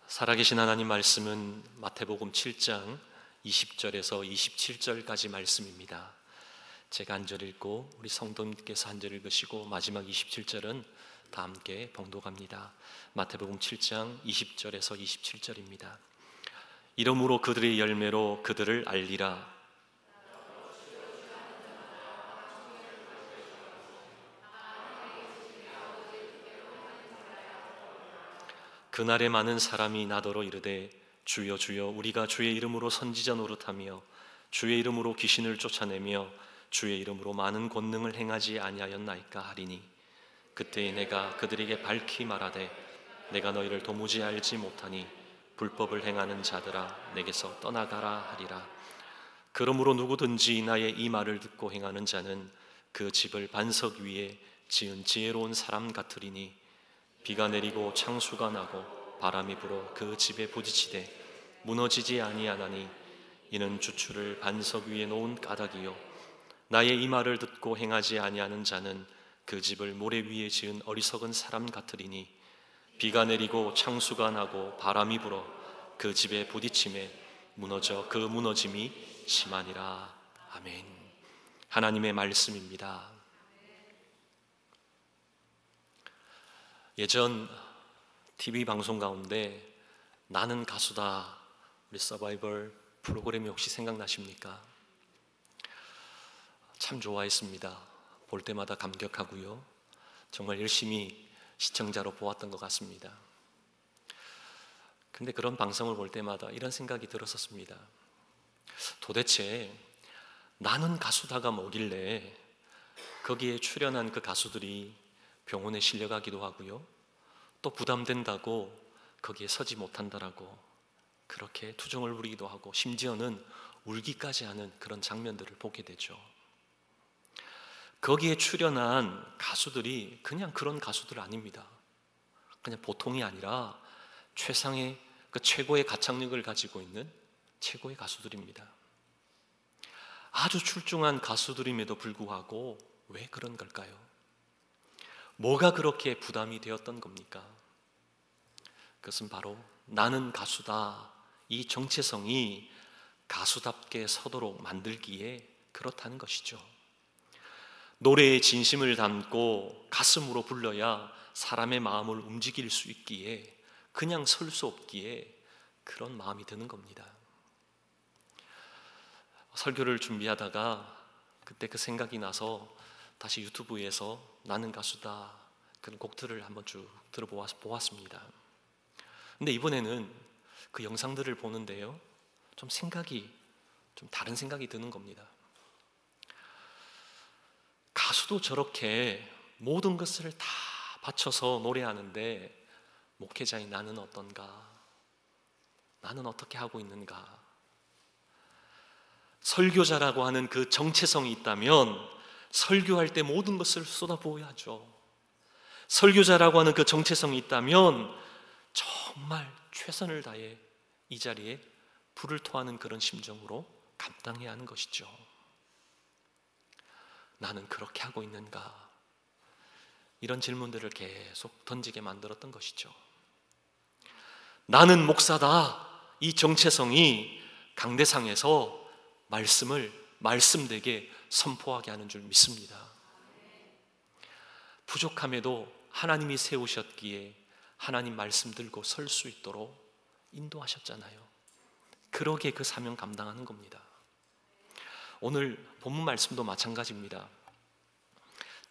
살아계신 하나님 말씀은 마태복음 7장 20절에서 27절까지 말씀입니다. 제가 한 절 읽고 우리 성도님께서 한 절 읽으시고 마지막 27절은 다 함께 봉독합니다. 마태복음 7장 20절에서 27절입니다. 이러므로 그들의 열매로 그들을 알리라. 그날에 많은 사람이 나더러 이르되 주여 주여 우리가 주의 이름으로 선지자 노릇하며 주의 이름으로 귀신을 쫓아내며 주의 이름으로 많은 권능을 행하지 아니하였나이까 하리니 그때에 내가 그들에게 밝히 말하되 내가 너희를 도무지 알지 못하니 불법을 행하는 자들아 내게서 떠나가라 하리라. 그러므로 누구든지 나의 이 말을 듣고 행하는 자는 그 집을 반석 위에 지은 지혜로운 사람 같으리니 비가 내리고 창수가 나고 바람이 불어 그 집에 부딪히되 무너지지 아니하나니 이는 주추를 반석 위에 놓은 까닭이요 나의 이 말을 듣고 행하지 아니하는 자는 그 집을 모래 위에 지은 어리석은 사람 같으리니 비가 내리고 창수가 나고 바람이 불어 그 집에 부딪힘에 무너져 그 무너짐이 심하니라. 아멘. 하나님의 말씀입니다. 예전 TV 방송 가운데 나는 가수다 우리 서바이벌 프로그램이 혹시 생각나십니까? 참 좋아했습니다. 볼 때마다 감격하고요. 정말 열심히 시청자로 보았던 것 같습니다. 근데 그런 방송을 볼 때마다 이런 생각이 들었었습니다. 도대체 나는 가수다가 뭐길래 거기에 출연한 그 가수들이 병원에 실려가기도 하고요. 또 부담된다고 거기에 서지 못한다라고 그렇게 투정을 부리기도 하고 심지어는 울기까지 하는 그런 장면들을 보게 되죠. 거기에 출연한 가수들이 그냥 그런 가수들 아닙니다. 그냥 보통이 아니라 최상의 그 최고의 가창력을 가지고 있는 최고의 가수들입니다. 아주 출중한 가수들임에도 불구하고 왜 그런 걸까요? 뭐가 그렇게 부담이 되었던 겁니까? 그것은 바로 나는 가수다 이 정체성이 가수답게 서도록 만들기에 그렇다는 것이죠. 노래의 진심을 담고 가슴으로 불러야 사람의 마음을 움직일 수 있기에 그냥 설 수 없기에 그런 마음이 드는 겁니다. 설교를 준비하다가 그때 그 생각이 나서 다시 유튜브에서 나는 가수다 그런 곡들을 한번 쭉 들어보았습니다. 근데 이번에는 그 영상들을 보는데요 좀 다른 생각이 드는 겁니다. 가수도 저렇게 모든 것을 다 바쳐서 노래하는데 목회자인 나는 어떤가? 나는 어떻게 하고 있는가? 설교자라고 하는 그 정체성이 있다면 설교할 때 모든 것을 쏟아부어야죠. 설교자라고 하는 그 정체성이 있다면 정말 최선을 다해 이 자리에 불을 토하는 그런 심정으로 감당해야 하는 것이죠. 나는 그렇게 하고 있는가? 이런 질문들을 계속 던지게 만들었던 것이죠. 나는 목사다 이 정체성이 강대상에서 말씀되게 선포하게 하는 줄 믿습니다. 부족함에도 하나님이 세우셨기에 하나님 말씀 들고 설 수 있도록 인도하셨잖아요. 그러기에 그 사명 감당하는 겁니다. 오늘 본문 말씀도 마찬가지입니다.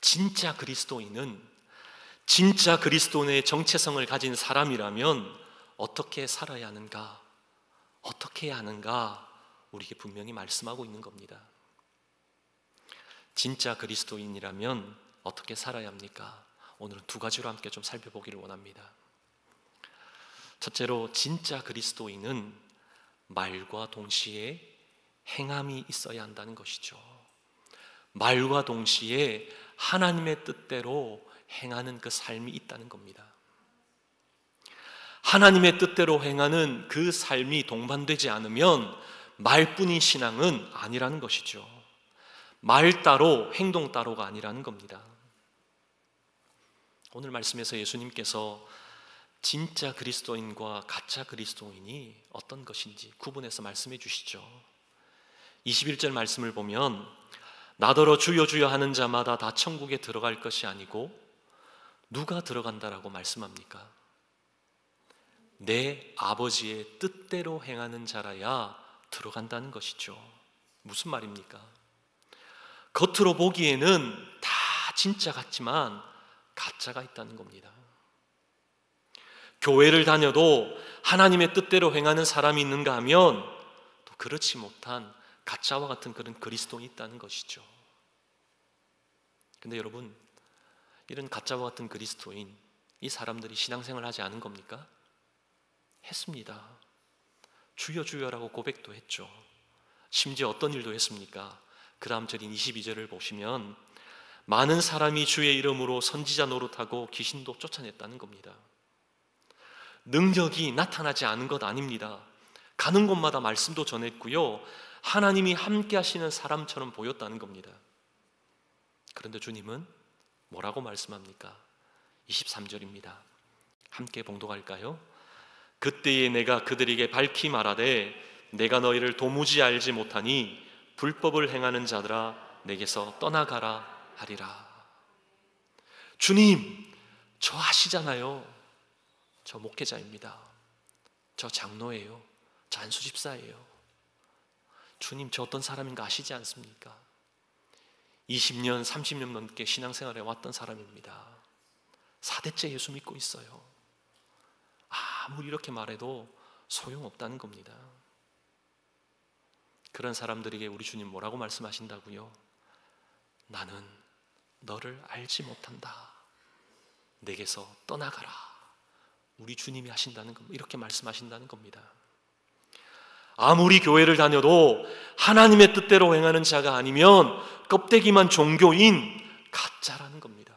진짜 그리스도인의 정체성을 가진 사람이라면 어떻게 살아야 하는가? 어떻게 해야 하는가? 우리에게 분명히 말씀하고 있는 겁니다. 진짜 그리스도인이라면 어떻게 살아야 합니까? 오늘은 두 가지로 함께 좀 살펴보기를 원합니다. 첫째로 진짜 그리스도인은 말과 동시에 행함이 있어야 한다는 것이죠. 말과 동시에 하나님의 뜻대로 행하는 그 삶이 있다는 겁니다. 하나님의 뜻대로 행하는 그 삶이 동반되지 않으면 말뿐인 신앙은 아니라는 것이죠. 말 따로 행동 따로가 아니라는 겁니다. 오늘 말씀에서 예수님께서 진짜 그리스도인과 가짜 그리스도인이 어떤 것인지 구분해서 말씀해 주시죠. 21절 말씀을 보면 나더러 주여 주여 하는 자마다 다 천국에 들어갈 것이 아니고 누가 들어간다라고 말씀합니까? 내 아버지의 뜻대로 행하는 자라야 들어간다는 것이죠. 무슨 말입니까? 겉으로 보기에는 다 진짜 같지만 가짜가 있다는 겁니다. 교회를 다녀도 하나님의 뜻대로 행하는 사람이 있는가 하면 또 그렇지 못한 가짜와 같은 그런 그리스도인이 있다는 것이죠. 근데 여러분, 이런 가짜와 같은 그리스도인, 이 사람들이 신앙생활을 하지 않은 겁니까? 했습니다. 주여 주여라고 고백도 했죠. 심지어 어떤 일도 했습니까? 그 다음 절인 22절을 보시면 많은 사람이 주의 이름으로 선지자 노릇하고 귀신도 쫓아냈다는 겁니다. 능력이 나타나지 않은 것 아닙니다. 가는 곳마다 말씀도 전했고요, 하나님이 함께 하시는 사람처럼 보였다는 겁니다. 그런데 주님은 뭐라고 말씀합니까? 23절입니다. 함께 봉독할까요? 그때에 내가 그들에게 밝히 말하되 내가 너희를 도무지 알지 못하니 불법을 행하는 자들아 내게서 떠나가라 하리라. 주님, 저 아시잖아요. 저 목회자입니다. 저 장로예요. 저 안수집사예요. 주님, 저 어떤 사람인가 아시지 않습니까? 20년, 30년 넘게 신앙생활에 왔던 사람입니다. 4대째 예수 믿고 있어요. 아무리 이렇게 말해도 소용없다는 겁니다. 그런 사람들에게 우리 주님 뭐라고 말씀하신다고요? 나는 너를 알지 못한다. 내게서 떠나가라. 우리 주님이 하신다는 겁니다. 이렇게 말씀하신다는 겁니다. 아무리 교회를 다녀도 하나님의 뜻대로 행하는 자가 아니면 껍데기만 종교인 가짜라는 겁니다.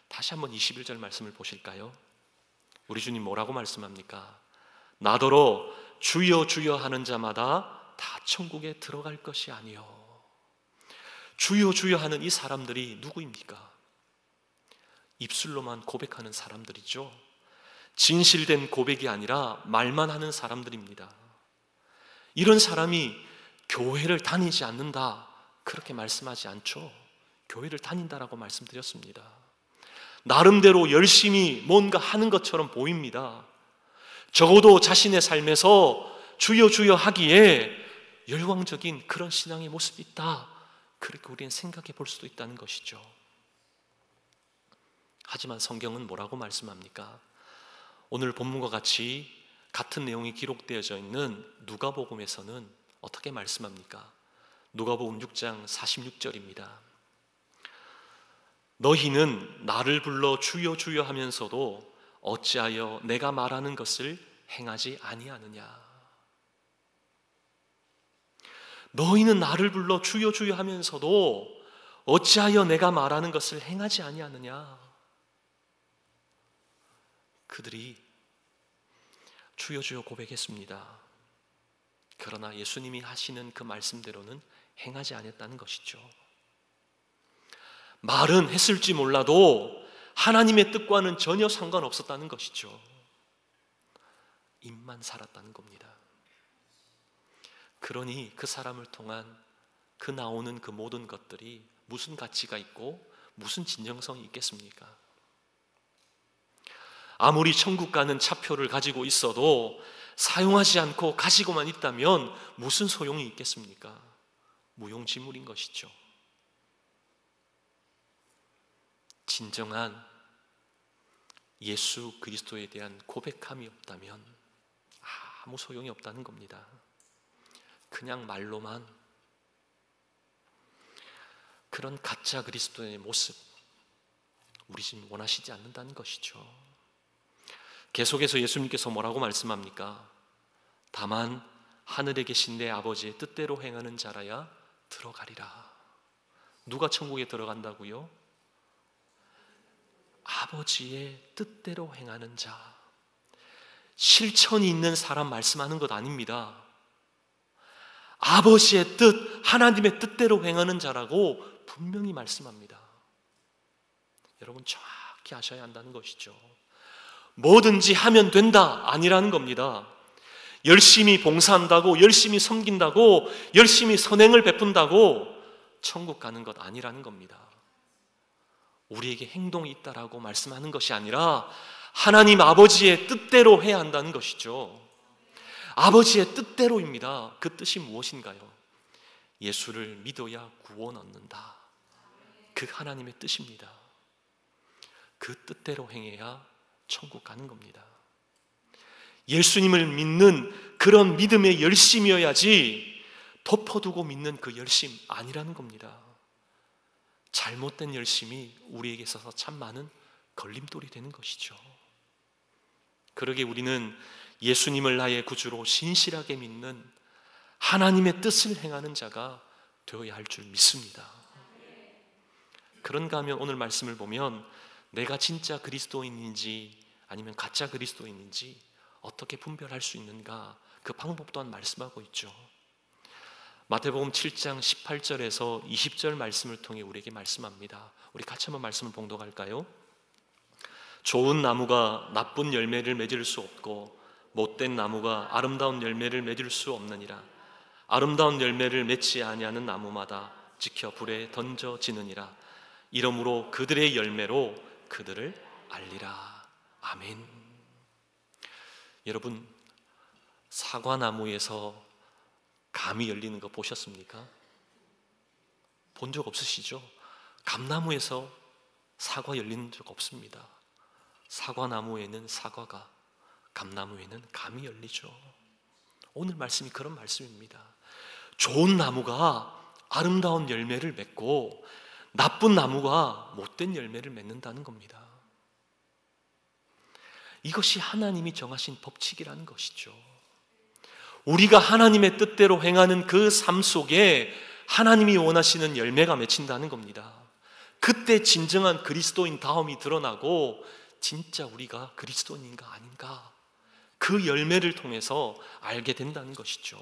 다시 한번 21절 말씀을 보실까요? 우리 주님 뭐라고 말씀합니까? 나더러 주여 주여 하는 자마다 다 천국에 들어갈 것이 아니요. 주여 주여 하는 이 사람들이 누구입니까? 입술로만 고백하는 사람들이죠. 진실된 고백이 아니라 말만 하는 사람들입니다. 이런 사람이 교회를 다니지 않는다, 그렇게 말씀하지 않죠. 교회를 다닌다라고 말씀드렸습니다. 나름대로 열심히 뭔가 하는 것처럼 보입니다. 적어도 자신의 삶에서 주여 주여 하기에 열광적인 그런 신앙의 모습이 있다, 그렇게 우리는 생각해 볼 수도 있다는 것이죠. 하지만 성경은 뭐라고 말씀합니까? 오늘 본문과 같이 같은 내용이 기록되어져 있는 누가복음에서는 어떻게 말씀합니까? 누가복음 6장 46절입니다. 너희는 나를 불러 주여 주여 하면서도 어찌하여 내가 말하는 것을 행하지 아니하느냐? 너희는 나를 불러 주여 주여 하면서도 어찌하여 내가 말하는 것을 행하지 아니하느냐? 그들이 주여 주여 고백했습니다. 그러나 예수님이 하시는 그 말씀대로는 행하지 않았다는 것이죠. 말은 했을지 몰라도 하나님의 뜻과는 전혀 상관없었다는 것이죠. 입만 살았다는 겁니다. 그러니 그 사람을 통한 그 나오는 그 모든 것들이 무슨 가치가 있고 무슨 진정성이 있겠습니까? 아무리 천국 가는 차표를 가지고 있어도 사용하지 않고 가지고만 있다면 무슨 소용이 있겠습니까? 무용지물인 것이죠. 진정한 예수 그리스도에 대한 고백함이 없다면 아무 소용이 없다는 겁니다. 그냥 말로만 그런 가짜 그리스도의 모습, 우리 지금 원하시지 않는다는 것이죠. 계속해서 예수님께서 뭐라고 말씀합니까? 다만 하늘에 계신 내 아버지의 뜻대로 행하는 자라야 들어가리라. 누가 천국에 들어간다고요? 아버지의 뜻대로 행하는 자. 실천이 있는 사람 말씀하는 것 아닙니다. 아버지의 뜻, 하나님의 뜻대로 행하는 자라고 분명히 말씀합니다. 여러분 정확히 아셔야 한다는 것이죠. 뭐든지 하면 된다 아니라는 겁니다. 열심히 봉사한다고, 열심히 섬긴다고, 열심히 선행을 베푼다고 천국 가는 것 아니라는 겁니다. 우리에게 행동이 있다라고 말씀하는 것이 아니라 하나님 아버지의 뜻대로 해야 한다는 것이죠. 아버지의 뜻대로입니다. 그 뜻이 무엇인가요? 예수를 믿어야 구원 얻는다. 그 하나님의 뜻입니다. 그 뜻대로 행해야 천국 가는 겁니다. 예수님을 믿는 그런 믿음의 열심이어야지 덮어두고 믿는 그 열심 아니라는 겁니다. 잘못된 열심이 우리에게 있어서 참 많은 걸림돌이 되는 것이죠. 그러게 우리는 예수님을 나의 구주로 신실하게 믿는 하나님의 뜻을 행하는 자가 되어야 할 줄 믿습니다. 그런가 하면 오늘 말씀을 보면 내가 진짜 그리스도인인지 아니면 가짜 그리스도인인지 어떻게 분별할 수 있는가, 그 방법 또한 말씀하고 있죠. 마태복음 7장 18절에서 20절 말씀을 통해 우리에게 말씀합니다. 우리 같이 한번 말씀을 봉독할까요? 좋은 나무가 나쁜 열매를 맺을 수 없고 못된 나무가 아름다운 열매를 맺을 수 없느니라. 아름다운 열매를 맺지 아니하는 나무마다 지켜 불에 던져지느니라. 이러므로 그들의 열매로 그들을 알리라. 아멘. 여러분, 사과나무에서 감이 열리는 거 보셨습니까? 본 적 없으시죠? 감나무에서 사과 열리는 적 없습니다. 사과나무에는 사과가, 감나무에는 감이 열리죠. 오늘 말씀이 그런 말씀입니다. 좋은 나무가 아름다운 열매를 맺고 나쁜 나무가 못된 열매를 맺는다는 겁니다. 이것이 하나님이 정하신 법칙이라는 것이죠. 우리가 하나님의 뜻대로 행하는 그 삶 속에 하나님이 원하시는 열매가 맺힌다는 겁니다. 그때 진정한 그리스도인 다움이 드러나고 진짜 우리가 그리스도인인가 아닌가, 그 열매를 통해서 알게 된다는 것이죠.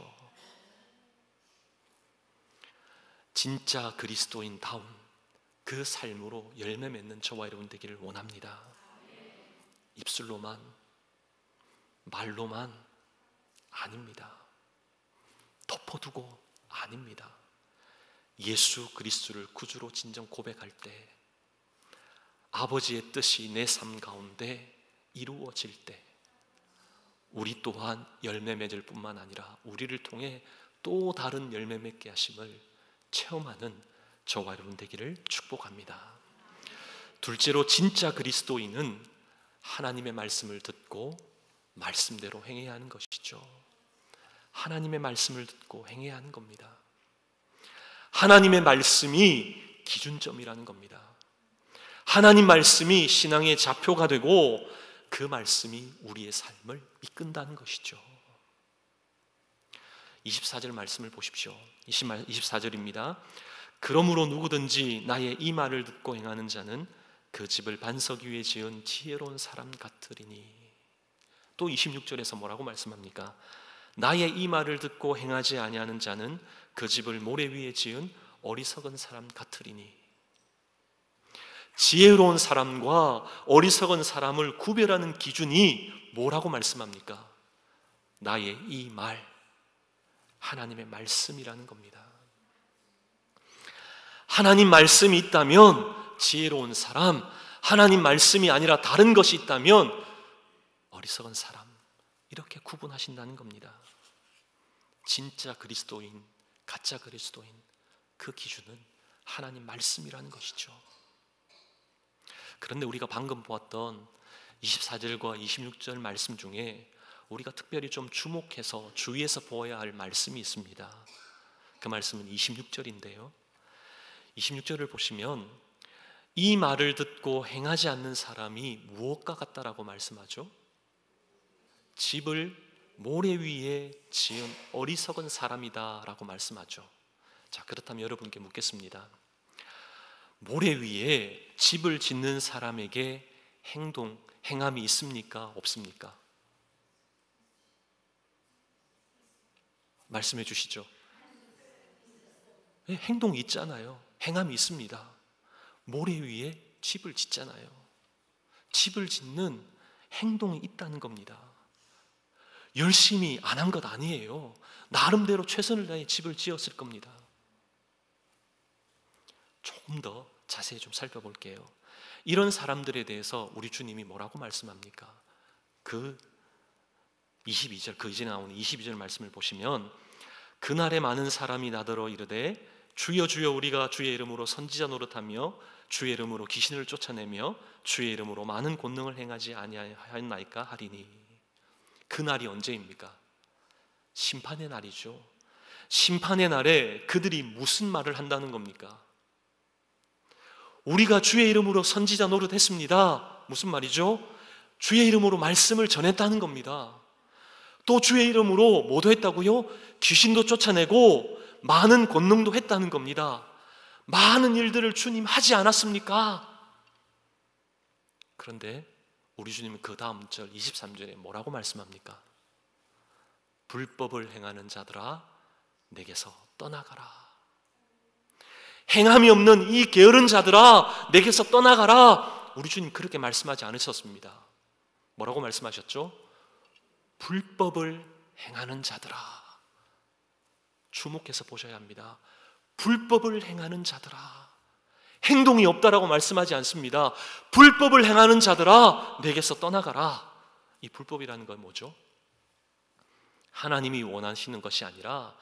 진짜 그리스도인 다운 그 삶으로 열매 맺는 저와 여러분 되기를 원합니다. 입술로만, 말로만 아닙니다. 덮어두고 아닙니다. 예수 그리스도를 구주로 진정 고백할 때, 아버지의 뜻이 내 삶 가운데 이루어질 때 우리 또한 열매 맺을 뿐만 아니라 우리를 통해 또 다른 열매 맺게 하심을 체험하는 저와 여러분 되기를 축복합니다. 둘째로, 진짜 그리스도인은 하나님의 말씀을 듣고 말씀대로 행해야 하는 것이죠. 하나님의 말씀을 듣고 행해야 하는 겁니다. 하나님의 말씀이 기준점이라는 겁니다. 하나님 말씀이 신앙의 좌표가 되고 그 말씀이 우리의 삶을 이끈다는 것이죠. 24절 말씀을 보십시오. 24절입니다. 그러므로 누구든지 나의 이 말을 듣고 행하는 자는 그 집을 반석 위에 지은 지혜로운 사람 같으리니. 또 26절에서 뭐라고 말씀합니까? 나의 이 말을 듣고 행하지 아니하는 자는 그 집을 모래 위에 지은 어리석은 사람 같으리니. 지혜로운 사람과 어리석은 사람을 구별하는 기준이 뭐라고 말씀합니까? 나의 이 말, 하나님의 말씀이라는 겁니다. 하나님 말씀이 있다면 지혜로운 사람, 하나님 말씀이 아니라 다른 것이 있다면 어리석은 사람, 이렇게 구분하신다는 겁니다. 진짜 그리스도인, 가짜 그리스도인, 그 기준은 하나님 말씀이라는 것이죠. 그런데 우리가 방금 보았던 24절과 26절 말씀 중에 우리가 특별히 좀 주목해서 주의해서 보아야 할 말씀이 있습니다. 그 말씀은 26절인데요. 26절을 보시면 이 말을 듣고 행하지 않는 사람이 무엇과 같다라고 말씀하죠? 집을 모래 위에 지은 어리석은 사람이다 라고 말씀하죠. 자, 그렇다면 여러분께 묻겠습니다. 모래 위에 집을 짓는 사람에게 행함이 있습니까? 없습니까? 말씀해 주시죠. 네, 행동이 있잖아요. 행함이 있습니다. 모래 위에 집을 짓잖아요. 집을 짓는 행동이 있다는 겁니다. 열심히 안 한 것 아니에요. 나름대로 최선을 다해 집을 지었을 겁니다. 조금 더 자세히 좀 살펴볼게요. 이런 사람들에 대해서 우리 주님이 뭐라고 말씀합니까? 그 22절, 그 이전에 나오는 22절 말씀을 보시면 그날에 많은 사람이 나더러 이르되 주여 주여 우리가 주의 이름으로 선지자 노릇하며 주의 이름으로 귀신을 쫓아내며 주의 이름으로 많은 권능을 행하지 아니하였나이까 하리니. 그날이 언제입니까? 심판의 날이죠. 심판의 날에 그들이 무슨 말을 한다는 겁니까? 우리가 주의 이름으로 선지자 노릇했습니다. 무슨 말이죠? 주의 이름으로 말씀을 전했다는 겁니다. 또 주의 이름으로 뭐도 했다고요? 귀신도 쫓아내고 많은 권능도 했다는 겁니다. 많은 일들을 주님 하지 않았습니까? 그런데 우리 주님은 그 다음 절 23절에 뭐라고 말씀합니까? 불법을 행하는 자들아 내게서 떠나가라. 행함이 없는 이 게으른 자들아 내게서 떠나가라. 우리 주님 그렇게 말씀하지 않으셨습니다. 뭐라고 말씀하셨죠? 불법을 행하는 자들아. 주목해서 보셔야 합니다. 불법을 행하는 자들아. 행동이 없다라고 말씀하지 않습니다. 불법을 행하는 자들아 내게서 떠나가라. 이 불법이라는 건 뭐죠? 하나님이 원하시는 것이 아니라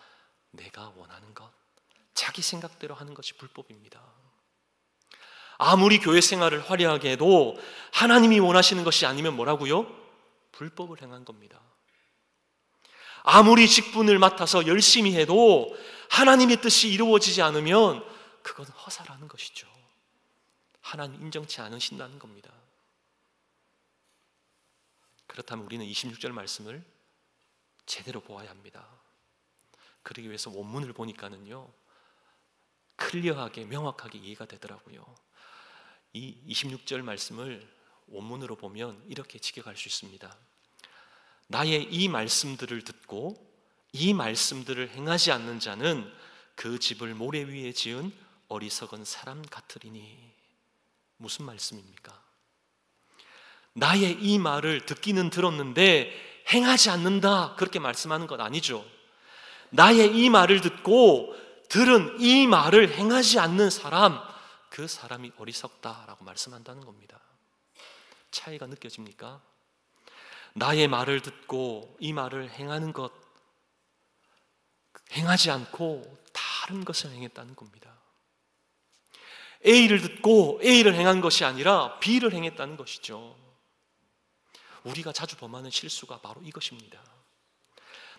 내가 원하는 것, 자기 생각대로 하는 것이 불법입니다. 아무리 교회 생활을 화려하게 해도 하나님이 원하시는 것이 아니면 뭐라고요? 불법을 행한 겁니다. 아무리 직분을 맡아서 열심히 해도 하나님의 뜻이 이루어지지 않으면 그건 허사라는 것이죠. 하나님 인정치 않으신다는 겁니다. 그렇다면 우리는 26절 말씀을 제대로 보아야 합니다. 그러기 위해서 원문을 보니까는요 클리어하게 명확하게 이해가 되더라고요. 이 26절 말씀을 원문으로 보면 이렇게 직역할 수 있습니다. 나의 이 말씀들을 듣고 이 말씀들을 행하지 않는 자는 그 집을 모래 위에 지은 어리석은 사람 같으리니. 무슨 말씀입니까? 나의 이 말을 듣기는 들었는데 행하지 않는다 그렇게 말씀하는 건 아니죠. 나의 이 말을 듣고 들은 이 말을 행하지 않는 사람, 그 사람이 어리석다라고 말씀한다는 겁니다. 차이가 느껴집니까? 나의 말을 듣고 이 말을 행하는 것, 행하지 않고 다른 것을 행했다는 겁니다. A를 듣고 A를 행한 것이 아니라 B를 행했다는 것이죠. 우리가 자주 범하는 실수가 바로 이것입니다.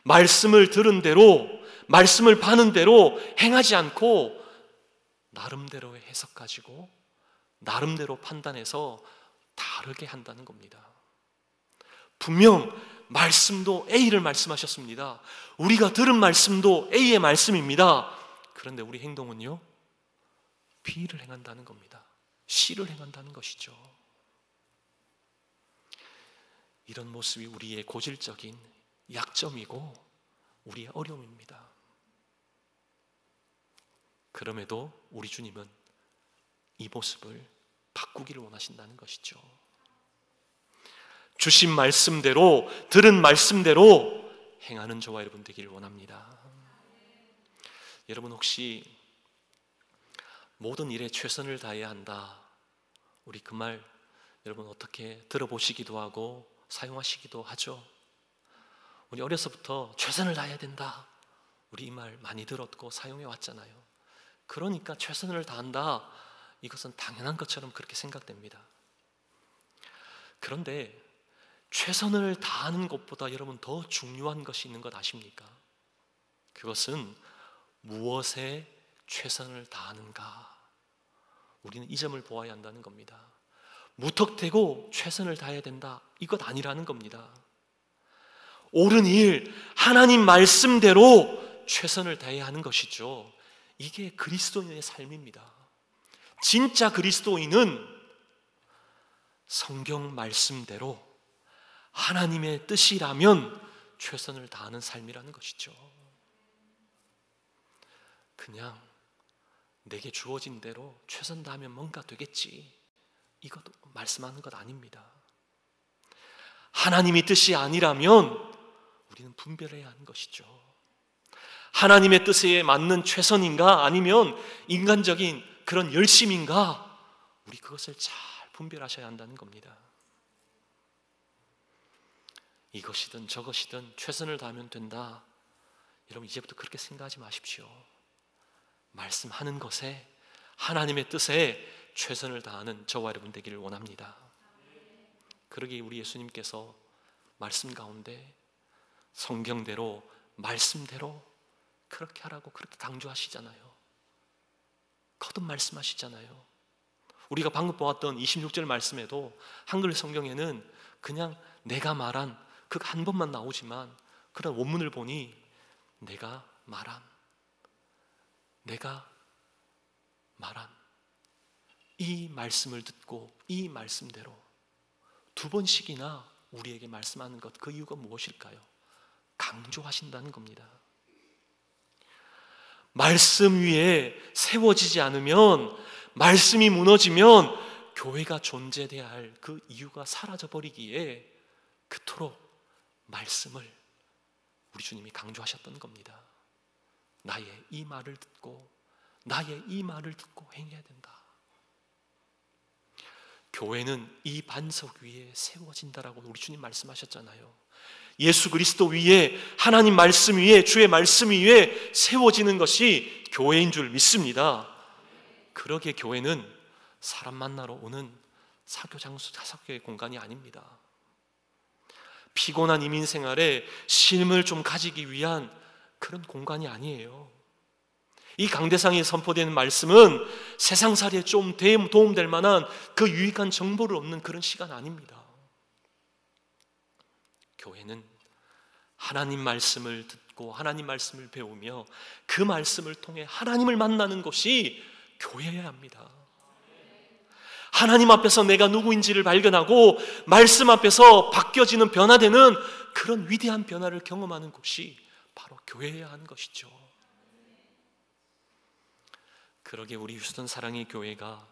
말씀을 들은 대로, 말씀을 받은 대로 행하지 않고 나름대로의 해석 가지고 나름대로 판단해서 다르게 한다는 겁니다. 분명 말씀도 A를 말씀하셨습니다. 우리가 들은 말씀도 A의 말씀입니다. 그런데 우리 행동은요 B를 행한다는 겁니다. C를 행한다는 것이죠. 이런 모습이 우리의 고질적인 약점이고 우리의 어려움입니다. 그럼에도 우리 주님은 이 모습을 바꾸기를 원하신다는 것이죠. 주신 말씀대로, 들은 말씀대로 행하는 저와 여러분 되기를 원합니다. 여러분 혹시 모든 일에 최선을 다해야 한다, 우리 그 말 여러분 어떻게 들어보시기도 하고 사용하시기도 하죠? 우리 어려서부터 최선을 다해야 된다, 우리 이 말 많이 들었고 사용해 왔잖아요. 그러니까 최선을 다한다, 이것은 당연한 것처럼 그렇게 생각됩니다. 그런데 최선을 다하는 것보다 여러분 더 중요한 것이 있는 것 아십니까? 그것은 무엇에 최선을 다하는가? 우리는 이 점을 보아야 한다는 겁니다. 무턱대고 최선을 다해야 된다, 이것 아니라는 겁니다. 옳은 일, 하나님 말씀대로 최선을 다해야 하는 것이죠. 이게 그리스도인의 삶입니다. 진짜 그리스도인은 성경 말씀대로 하나님의 뜻이라면 최선을 다하는 삶이라는 것이죠. 그냥 내게 주어진 대로 최선 다하면 뭔가 되겠지, 이것 말씀하는 것 아닙니다. 하나님의 뜻이 아니라면 우리는 분별해야 하는 것이죠. 하나님의 뜻에 맞는 최선인가 아니면 인간적인 그런 열심인가, 우리 그것을 잘 분별하셔야 한다는 겁니다. 이것이든 저것이든 최선을 다하면 된다, 여러분 이제부터 그렇게 생각하지 마십시오. 말씀하는 것에, 하나님의 뜻에 최선을 다하는 저와 여러분 되기를 원합니다. 그러기에 우리 예수님께서 말씀 가운데 성경대로, 말씀대로 그렇게 하라고 그렇게 강조하시잖아요. 거듭 말씀하시잖아요. 우리가 방금 보았던 26절 말씀에도 한글 성경에는 그냥 내가 말한 그 한 번만 나오지만 그런 원문을 보니 내가 말한 이 말씀을 듣고 이 말씀대로 두 번씩이나 우리에게 말씀하는 것, 그 이유가 무엇일까요? 강조하신다는 겁니다. 말씀 위에 세워지지 않으면, 말씀이 무너지면 교회가 존재해야 할 그 이유가 사라져 버리기에 그토록 말씀을 우리 주님이 강조하셨던 겁니다. 나의 이 말을 듣고 행해야 된다. 교회는 이 반석 위에 세워진다라고 우리 주님 말씀하셨잖아요. 예수 그리스도 위에, 하나님 말씀 위에, 주의 말씀 위에 세워지는 것이 교회인 줄 믿습니다. 그러기에 교회는 사람 만나러 오는 사교 장소, 사교의 공간이 아닙니다. 피곤한 이민 생활에 쉼을 좀 가지기 위한 그런 공간이 아니에요. 이 강대상에 선포되는 말씀은 세상살이에 좀 도움될 만한 그 유익한 정보를 얻는 그런 시간 아닙니다. 교회는 하나님 말씀을 듣고 하나님 말씀을 배우며 그 말씀을 통해 하나님을 만나는 것이 교회여야 합니다. 하나님 앞에서 내가 누구인지를 발견하고 말씀 앞에서 바뀌어지는, 변화되는 그런 위대한 변화를 경험하는 곳이 바로 교회여야 하는 것이죠. 그러기에 우리 휴스턴 사랑의 교회가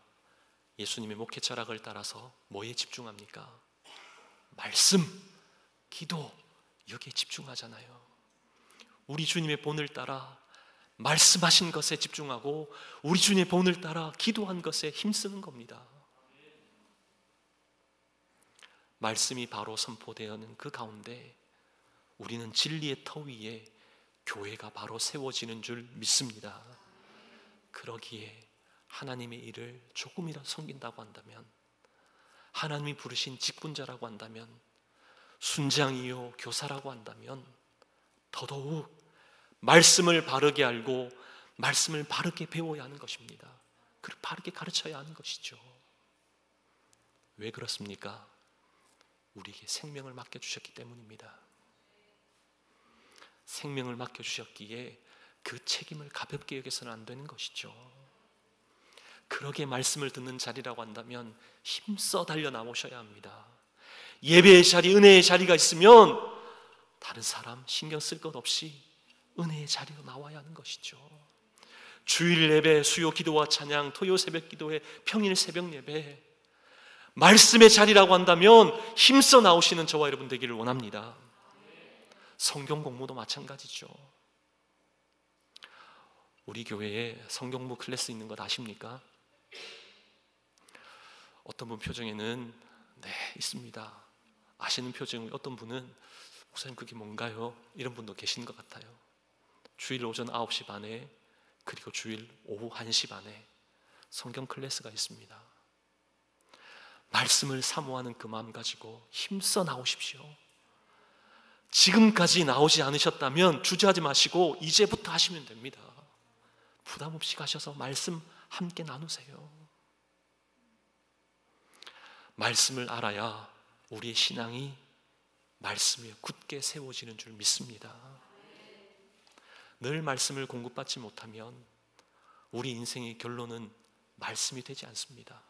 예수님의 목회 철학을 따라서 뭐에 집중합니까? 말씀, 기도, 여기에 집중하잖아요. 우리 주님의 본을 따라 말씀하신 것에 집중하고 우리 주님의 본을 따라 기도한 것에 힘쓰는 겁니다. 말씀이 바로 선포되는 그 가운데 우리는 진리의 터 위에 교회가 바로 세워지는 줄 믿습니다. 그러기에 하나님의 일을 조금이라도 섬긴다고 한다면, 하나님이 부르신 직분자라고 한다면, 순장이요 교사라고 한다면 더더욱 말씀을 바르게 알고 말씀을 바르게 배워야 하는 것입니다. 그리고 바르게 가르쳐야 하는 것이죠. 왜 그렇습니까? 우리에게 생명을 맡겨주셨기 때문입니다. 생명을 맡겨주셨기에 그 책임을 가볍게 여겨서는 안 되는 것이죠. 그러게 말씀을 듣는 자리라고 한다면 힘써 달려 나오셔야 합니다. 예배의 자리, 은혜의 자리가 있으면 다른 사람 신경 쓸 것 없이 은혜의 자리로 나와야 하는 것이죠. 주일 예배, 수요 기도와 찬양, 토요 새벽 기도회, 평일 새벽 예배, 말씀의 자리라고 한다면 힘써 나오시는 저와 여러분 되기를 원합니다. 성경 공부도 마찬가지죠. 우리 교회에 성경부 클래스 있는 것 아십니까? 어떤 분 표정에는 네 있습니다 아시는 표정, 어떤 분은 목사님 그게 뭔가요? 이런 분도 계시는 것 같아요. 주일 오전 9시 반에 그리고 주일 오후 1시 반에 성경 클래스가 있습니다. 말씀을 사모하는 그 마음 가지고 힘써 나오십시오. 지금까지 나오지 않으셨다면 주저하지 마시고 이제부터 하시면 됩니다. 부담 없이 가셔서 말씀 함께 나누세요. 말씀을 알아야 우리의 신앙이 말씀 위에 굳게 세워지는 줄 믿습니다. 늘 말씀을 공급받지 못하면 우리 인생의 결론은 말씀이 되지 않습니다.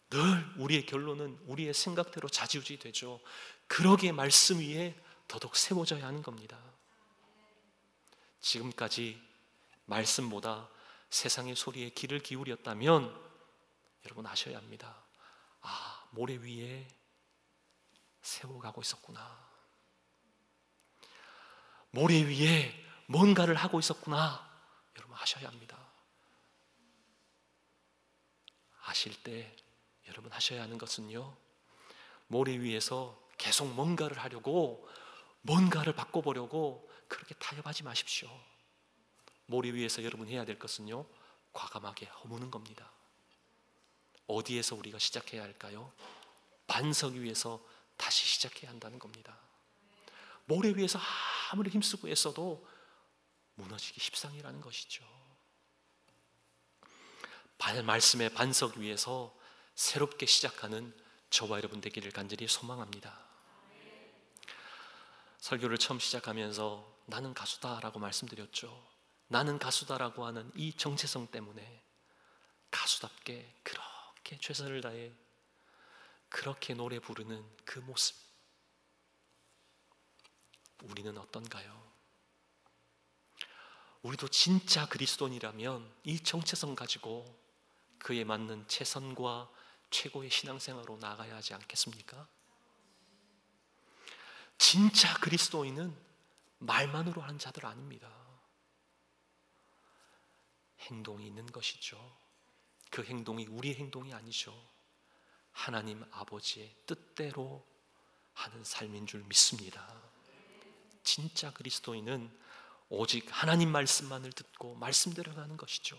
늘 우리의 결론은 우리의 생각대로 좌지우지 되죠. 그러기에 말씀 위에 더더욱 세워져야 하는 겁니다. 지금까지 말씀보다 세상의 소리에 귀를 기울였다면 여러분 아셔야 합니다. 모래 위에 세워가고 있었구나. 모래 위에 뭔가를 하고 있었구나. 여러분 하셔야 합니다. 하실 때 여러분 하셔야 하는 것은요, 모래 위에서 계속 뭔가를 하려고, 뭔가를 바꿔보려고 그렇게 타협하지 마십시오. 모래 위에서 여러분 해야 될 것은요, 과감하게 허무는 겁니다. 어디에서 우리가 시작해야 할까요? 반석 위에서 다시 시작해야 한다는 겁니다. 모래 위에서 아무리 힘쓰고 애써도 무너지기 십상이라는 것이죠. 말씀의 반석 위에서 새롭게 시작하는 저와 여러분 되기를 간절히 소망합니다. 설교를 처음 시작하면서 나는 가수다라고 말씀드렸죠. 나는 가수다라고 하는 이 정체성 때문에 가수답게 그렇게 최선을 다해 그렇게 노래 부르는 그 모습, 우리는 어떤가요? 우리도 진짜 그리스도인이라면 이 정체성 가지고 그에 맞는 최선과 최고의 신앙생활로 나아가야 하지 않겠습니까? 진짜 그리스도인은 말만으로 하는 자들 아닙니다. 행동이 있는 것이죠. 그 행동이 우리의 행동이 아니죠. 하나님 아버지의 뜻대로 하는 삶인 줄 믿습니다. 진짜 그리스도인은 오직 하나님 말씀만을 듣고 말씀대로 하는 것이죠.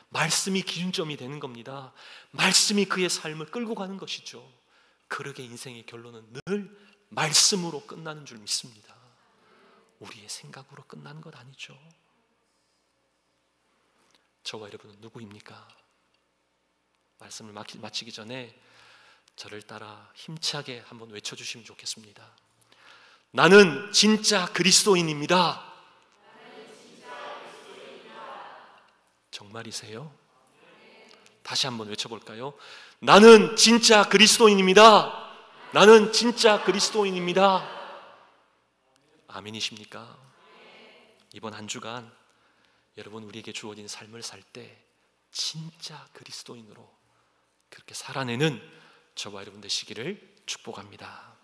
말씀이 기준점이 되는 겁니다. 말씀이 그의 삶을 끌고 가는 것이죠. 그러게 인생의 결론은 늘 말씀으로 끝나는 줄 믿습니다. 우리의 생각으로 끝나는 것 아니죠. 저와 여러분은 누구입니까? 말씀을 마치기 전에 저를 따라 힘차게 한번 외쳐주시면 좋겠습니다. 나는 진짜 그리스도인입니다. 정말이세요? 다시 한번 외쳐볼까요? 나는 진짜 그리스도인입니다. 나는 진짜 그리스도인입니다. 아멘이십니까? 이번 한 주간 여러분 우리에게 주어진 삶을 살 때 진짜 그리스도인으로 그렇게 살아내는 저와 여러분 되시기를 축복합니다.